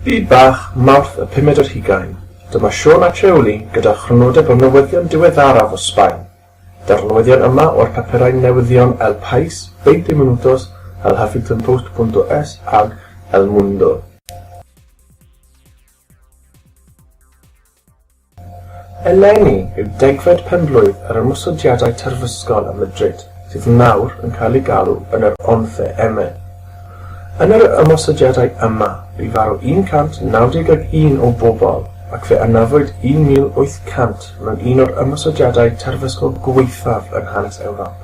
Byd bach, Mawrth y 5 o'r 20. Dyma Siôn a Treuli gyda chrynodeb o newyddion diweddaraf o Sbaen. Da'r newyddion yma o'r papurau newyddion El País, 20 minutos, El Huffington-Post.es ag El Mundo. Eleni yw 10 penblwydd ar ymosodiadau terfysgol ym Madrid, sydd nawr yn cael ei galw yn yr 11M. Yn yr ymosodiadau yma, bu farw 191 o bobl ac fe anafwyd 1,800 mewn un o'r ymosodiadau terfysgol gwaethaf yn hanes Ewrop.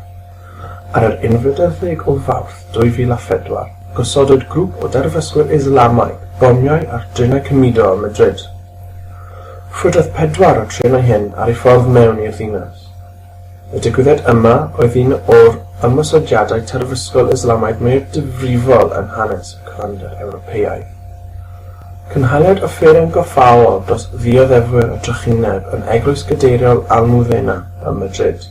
Ar yr 11 o Fawrth 2004, gosodwyd grŵp o derfysgwyr Islamaidd bomiau ar drenau cymudo ym Madrid. Rhydodd 4 o trenau hyn ar ei ffordd mewn i'r ddinas. Y digwyddiad yma oedd un o'r ymosodiadau terfysgol Islamaidd mwyaf difrifol yn hanes y cyfandir Ewropeaidd. Cynhaliad offeren goffaol dros ddioddefwyr y drychineb yn eglwys gadeiriol Almudena ym Madrid.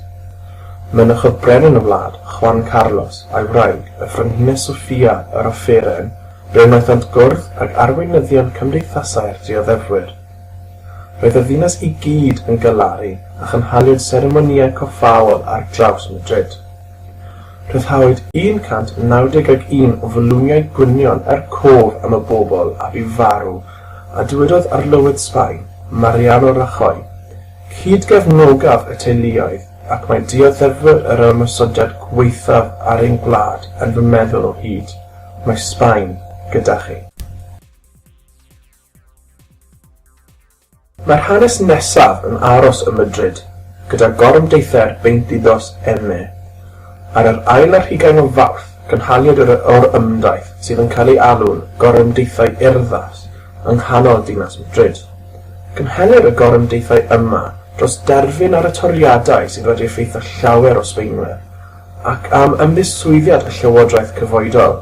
Mynychodd brenin y wlad, Juan Carlos, a'i wraig, y Frenhines Sofia yr offeren, ble wnaethant gwrdd ag arweinyddion cymdeithasau'r dioddefwyr. Roedd y ddinas i gyd yn galaru a chynhaliwyd seremonïau coffaol ar draws Madrid. Rhyddhawyd 191 o falwniau gwynion cof am y bobl a bu farw, a dywedodd arlywydd Sbaen, Mariano Rajoy, cydgefnogaf y teuluoedd ac mae dioddefwyr yr ymosodiad gwaethaf ar ein gwlad yn fy meddwl o hyd. Mae Sbaen gyda chi. Mae'r hanes nesaf yn aros ym Madrid, gyda gorymdeithau'r 22M. Ar yr ail ar 20 o Fawrth, cynhaliwyd o'r ymdaith sydd yn cael ei alw'n gorymdeithau urddas yng nghanol dinas Madrid. Cynhelir y gorymdeithau yma dros derfyn ar y toriadau sydd wedi effeithio llawer o Sbaenwyr, ac am ymddiswyddiad y llywodraeth cyfoedol.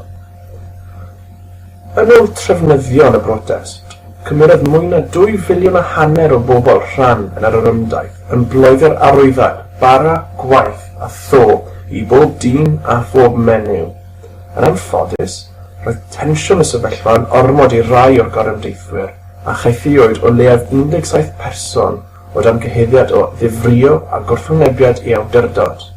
Yn ôl trefnyddion y brotest, cymerodd mwy na 2,5 filiwn o bobl rhan yn yr ymdaith yn blwyddyn arwyddau, bara, gwaith a tho i bob dyn a phob menyw. Yn anffodus, roedd tensiwn y sefyllfa yn ormod i rai o'r gorymdeithwyr a chaethiwyd o leiaf 17 person o dan gyheddiad o ddifrio a gwrthwynebiad i awdurdod.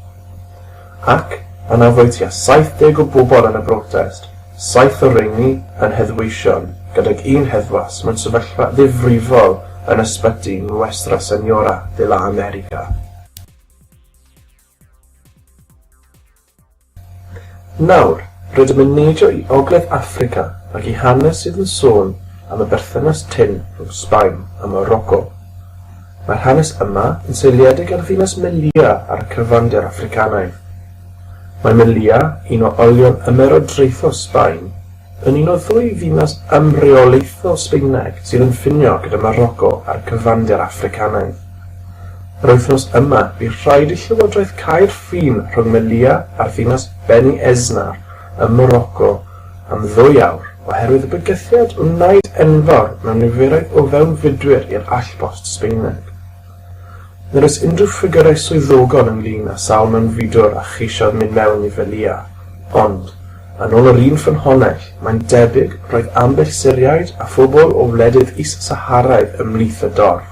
Ac anafwyd tua 70 o bobl yn y brotest, 7 o reini yn heddweision, gydag un heddwas mewn sefyllfa ddifrifol yn ysbyty Nuestra Señora de la America. Nawr, rydym yn neidio i ogledd Affrica ac i hanes sydd yn sôn am y berthynas tyn rhwng Sbaen a Morocco. Mae'r hanes yma yn seiliedig ar ddinas Melilla ar y cyfandir Africanaidd. Mae Melilla, un o olion ymerodreithol Sbaen, yn un o 2 ddinas ymreolaethol Sbaeneg sydd yn ffinio gyda Morocco ar cyfandir Africanaidd. Yr wythnos yma, bu rhaid i llywodraeth cau'r ffin rhwng Melilla a'r ddinas Beni Esnar ym Morocco am 2 awr oherwydd y bygythiad wnaed enfawr mewn niferoedd o fewnfudwyr i'r allbost Sbaeneg. Nid oes unrhyw ffigurau swyddogol ynglyn â sawl mewnfudwr a cheisiodd mynd mewn i Melilla, ond yn ôl yr un ffynhonnell, mae'n debyg roedd ambell Syriaid a phobl o wledydd is-Saharaidd ymhlith y dorf.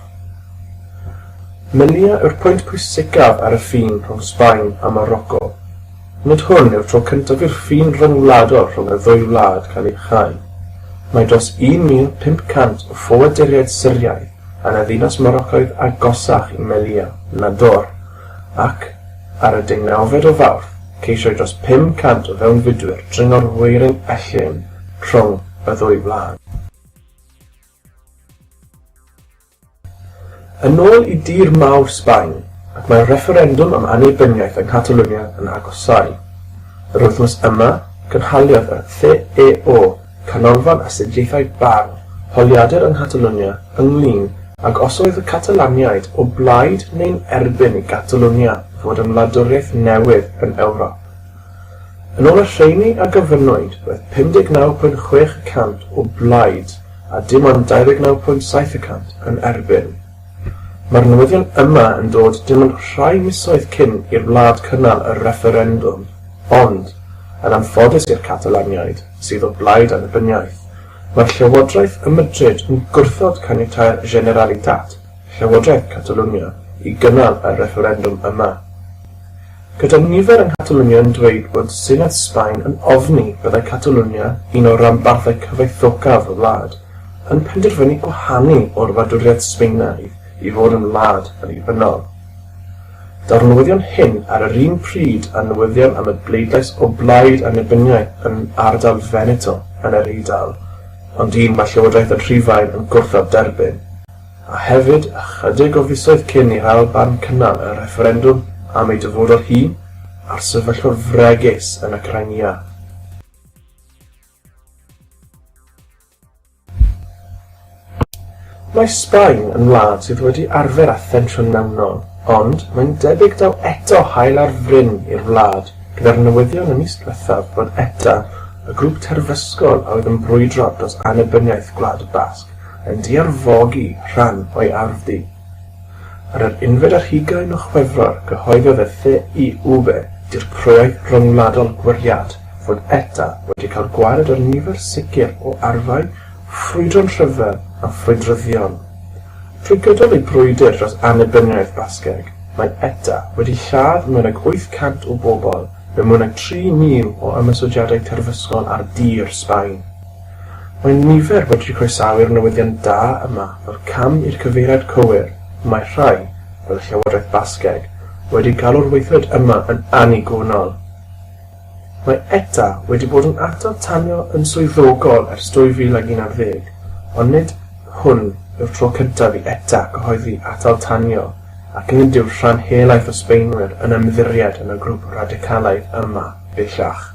Melilla yw'r pwynt pwysicaf ar y ffin rhwng Sbaen a Morocco. Nid hwn yw'r tro cyntaf i'r ffin rhyngwladol rhwng y 2 wlad cael ei chau. Mae dros 1,500 o ffoaduriaid Syriaidd yn y ddinas Moroccoaidd agosach i Melilla, Nador, ac ar y 19 o Fawrth, ceisiau dros 500 o fewnfudwyr dringo'r weirin ellyn rhwng y 2 wlad. Yn ôl i dir mawr Sbaen, ac mae'r referendwm am annibyniaeth yng Catalwnia yn agosau. Yr wythnos yma, cynhaliodd y CEO, Canolfan Astudiaethau Barn, holiadur yng Catalwnia ynglyn ag os oedd y Catalaniaid o blaid neu'n erbyn i Catalwnia fod yn wladwriaeth newydd yn Ewrop. Yn ôl y rheini a gyfynwyd, roedd 59.6% o blaid a dim ond 29.7% yn erbyn. Mae'r newyddion yma yn dod dim ond rhai misoedd cyn i'r wlad cynnal y referendwm, ond, yn anffodus i'r Catalaniaid, sydd o blaid annibyniaeth, Mae'r Llywodraeth ym Madrid yn gwrthod caniatáu'r Generalitat, Llywodraeth Catalwnia, i gynnal y referendwm yma. Gyda nifer yng Nghatalwnia yn dweud bod Senedd Sbaen yn ofni byddai Catalwnia, un o ranbarthau cyfoethocaf y wlad, yn penderfynu gwahanu o'r wladwriaeth Sbaenaidd i fod yn wlad yn ddibynnol. Daw'r newyddion hyn ar yr un pryd â newyddion am y bleidlais o blaid annibyniaeth yn ardal Veneto yn yr Eidal, ond un mae Llywodraeth y Rhufain yn gwrthod derbyn, a hefyd ychydig o fisoedd cyn i'r Alban cynnal y referendwm am ei dyfodol hun a'r sefyllfa'r fregus yn y Crimea. Mae Sbaen yn wlad sydd wedi arfer â thensiwn mewnol, ond mae'n debyg daw eto hael ar fryn i'r wlad gyda'r newyddion ym mis diwethaf bod ETA, y grŵp terfysgol a oedd yn brwydro dros annibyniaeth Gwlad y Basg, yn diarfogi rhan o'i arfdi. Ar yr 11 o Chwefror gyhoeddodd y CIUB di'r proiect rhyngwladol gwiriad fod ETA wedi cael gwared o'r nifer sicr o arfau, ffrwydro'n rhyfel a ffrwydryddion. Trwy gydol ei brwydr dros annibyniaeth Basgeg, mae ETA wedi lladd mwy nag 800 o bobl mewn mwy nag 3,000 o ymysodiadau terfysgol ar dir Sbaen. Mae nifer wedi croesawu'r newyddion da yma fel cam i'r cyfeiriad cywir. Mae rhai, fel y Llywodraeth Basgeg, wedi galw'r weithred yma yn anigonol. Mae ETA wedi bod yn atal tanio yn swyddogol ers 2011, ond nid hwn yw'r tro cyntaf i ETA gyhoeddi atal tanio, ac nid yw'r rhan helaeth o Sbaenwyr yn ymddiried yn y grŵp radicalaidd yma bellach.